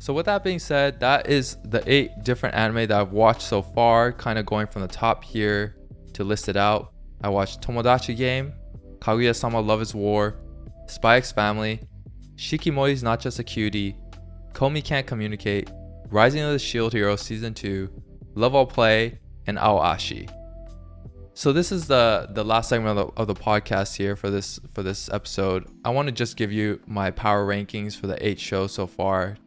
So with that being said, that is the 8 different anime that I've watched so far, kind of going from the top here to list it out. I watched Tomodachi Game, Kaguya-sama Love is War, Spy X Family, Shikimori's Not Just a Cutie, Komi Can't Communicate, Rising of the Shield Hero Season 2, Love All Play, and Ao Ashi. So this is the last segment of the podcast here for this episode. I want to just give you my power rankings for the 8 shows so far.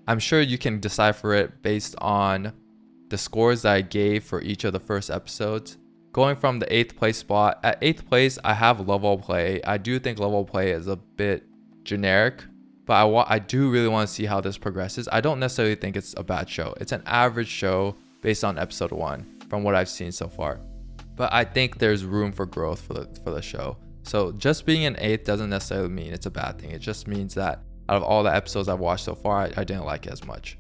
I'm sure you can decipher it based on the scores that I gave for each of the first episodes. Going from the 8th place spot, at 8th place I have Love All Play. I do think Love All Play is a bit generic, but I do really want to see how this progresses. I don't necessarily think it's a bad show. It's an average show based on episode 1 from what I've seen so far. But I think there's room for growth for the show. So just being an 8th doesn't necessarily mean it's a bad thing. It just means that out of all the episodes I've watched so far, I didn't like it as much.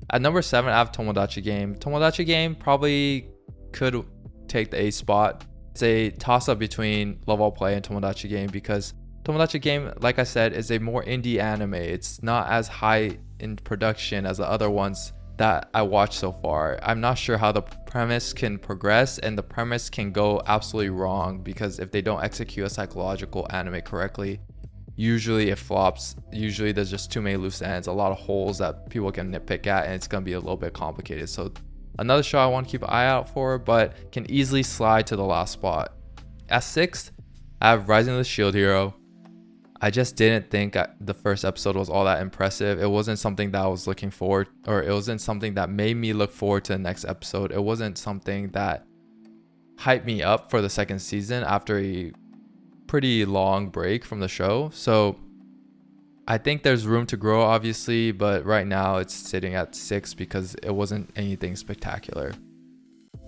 At number 7, I have Tomodachi Game. Tomodachi Game probably could take the 8th spot. It's a toss-up between Love All Play and Tomodachi Game because Tomodachi Game, like I said, is a more indie anime. It's not as high in production as the other ones that I watched so far. I'm not sure how the premise can progress, and the premise can go absolutely wrong because if they don't execute a psychological anime correctly, usually it flops. Usually there's just too many loose ends, a lot of holes that people can nitpick at, and it's going to be a little bit complicated. So another show I want to keep an eye out for, but can easily slide to the last spot. At 6th, I have Rising of the Shield Hero. I just didn't think the first episode was all that impressive. It wasn't something that I was looking forward, or it wasn't something that made me look forward to the next episode. It wasn't something that hyped me up for the second season after a pretty long break from the show. So I think there's room to grow, obviously, but right now it's sitting at 6 because it wasn't anything spectacular.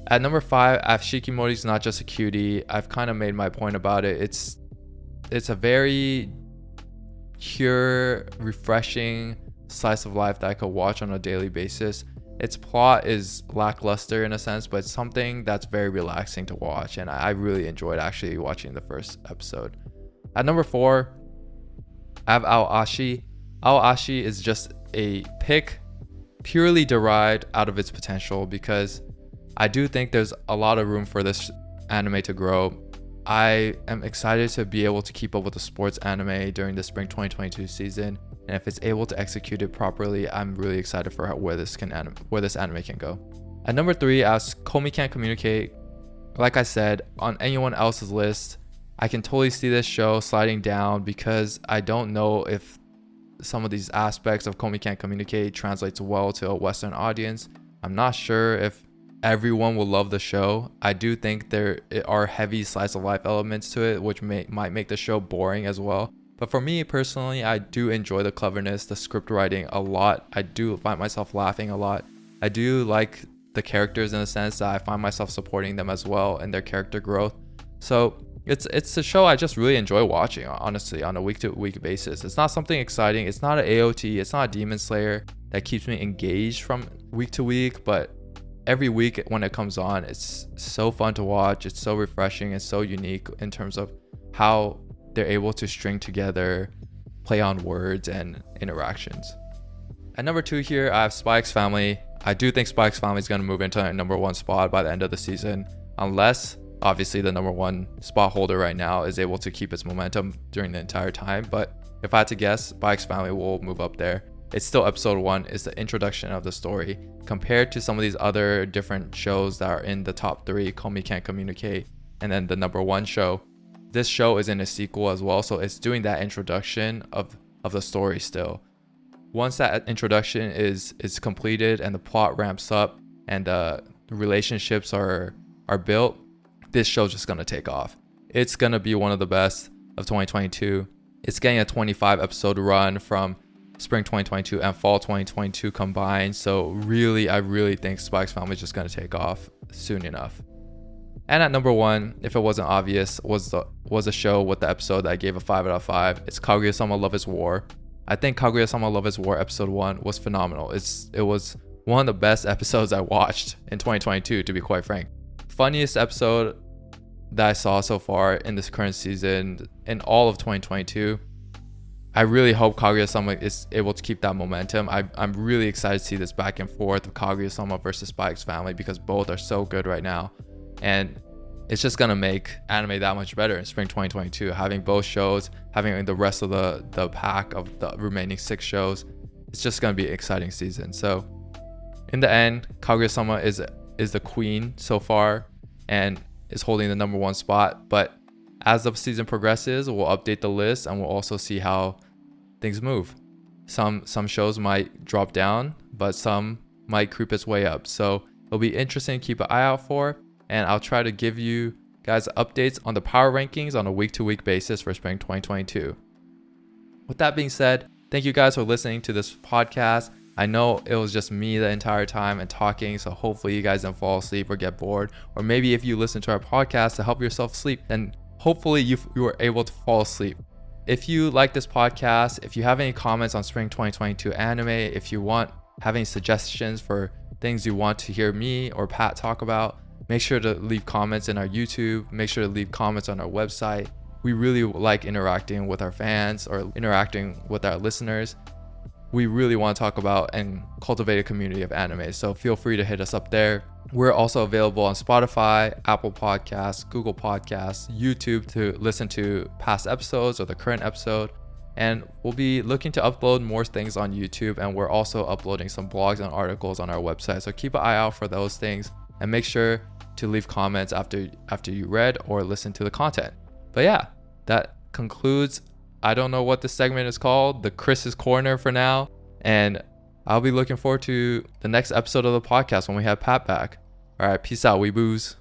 At number 5, I have Shikimori's Not Just a Cutie. I've kind of made my point about it. It's a very pure, refreshing slice of life that I could watch on a daily basis. Its plot is lackluster in a sense, but it's something that's very relaxing to watch, and I really enjoyed actually watching the first episode. At number 4, I have Ao Ashi. Ao Ashi is just a pick purely derived out of its potential because I do think there's a lot of room for this anime to grow. I am excited to be able to keep up with the sports anime during the spring 2022 season, and if it's able to execute it properly, I'm really excited for where this anime can go. At number 3, I have Komi Can't Communicate. Like I said, on anyone else's list, I can totally see this show sliding down because I don't know if some of these aspects of Komi Can't Communicate translates well to a Western audience. I'm not sure if everyone will love the show. I do think there are heavy slice of life elements to it, which might make the show boring as well. But for me personally, I do enjoy the cleverness, the script writing a lot. I do find myself laughing a lot. I do like the characters in the sense that I find myself supporting them as well and their character growth. So it's a show I just really enjoy watching, honestly, on a week-to-week basis. It's not something exciting. It's not an AOT. It's not a Demon Slayer that keeps me engaged from week to week, but every week when it comes on, it's so fun to watch. It's so refreshing and so unique in terms of how they're able to string together, play on words and interactions. At number 2 here, I have Spy X Family. I do think Spy X Family is going to move into a number 1 spot by the end of the season, unless obviously the number 1 spot holder right now is able to keep its momentum during the entire time. But if I had to guess, Spy X Family will move up there. It's still episode 1. It's the introduction of the story. Compared to some of these other different shows that are in the top 3, Komi Can't Communicate, and then the number 1 show, this show is in a sequel as well. So it's doing that introduction of the story still. Once that introduction is completed and the plot ramps up and the relationships are built, this show's just going to take off. It's going to be one of the best of 2022. It's getting a 25 episode run from spring 2022 and fall 2022 combined. So I really think Spy X Family is just going to take off soon enough. And at number 1, if it wasn't obvious, was a show with the episode that I gave a 5 out of 5. It's Kaguya-sama Love is War. I think Kaguya-sama Love is War episode 1 was phenomenal. It was one of the best episodes I watched in 2022, to be quite frank. Funniest episode that I saw so far in this current season in all of 2022. I really hope Kaguya-sama is able to keep that momentum. I'm really excited to see this back and forth of Kaguya-sama versus Spy X Family, because both are so good right now. And it's just going to make anime that much better in spring 2022. Having both shows, having the rest of the pack of the remaining 6 shows, it's just going to be an exciting season. So in the end, Kaguya-sama is the queen so far and is holding the number 1 spot. But as the season progresses, we'll update the list and we'll also see how things move. Some shows might drop down, but some might creep its way up. So it'll be interesting to keep an eye out for. And I'll try to give you guys updates on the power rankings on a week-to-week basis for spring 2022. With that being said, thank you guys for listening to this podcast. I know it was just me the entire time and talking, so hopefully you guys don't fall asleep or get bored. Or maybe if you listen to our podcast to help yourself sleep, then hopefully you were able to fall asleep. If you like this podcast, if you have any comments on spring 2022 anime, if you have any suggestions for things you want to hear me or Pat talk about, make sure to leave comments in our YouTube. Make sure to leave comments on our website. We really like interacting with our fans or interacting with our listeners. We really want to talk about and cultivate a community of anime. So feel free to hit us up there. We're also available on Spotify, Apple Podcasts, Google Podcasts, YouTube to listen to past episodes or the current episode. And we'll be looking to upload more things on YouTube. And we're also uploading some blogs and articles on our website. So keep an eye out for those things and make sure to leave comments after you read or listen to the content. But yeah, that concludes, I don't know what this segment is called, the Chris's Corner for now. And I'll be looking forward to the next episode of the podcast when we have Pat back. All right, peace out, Weebs.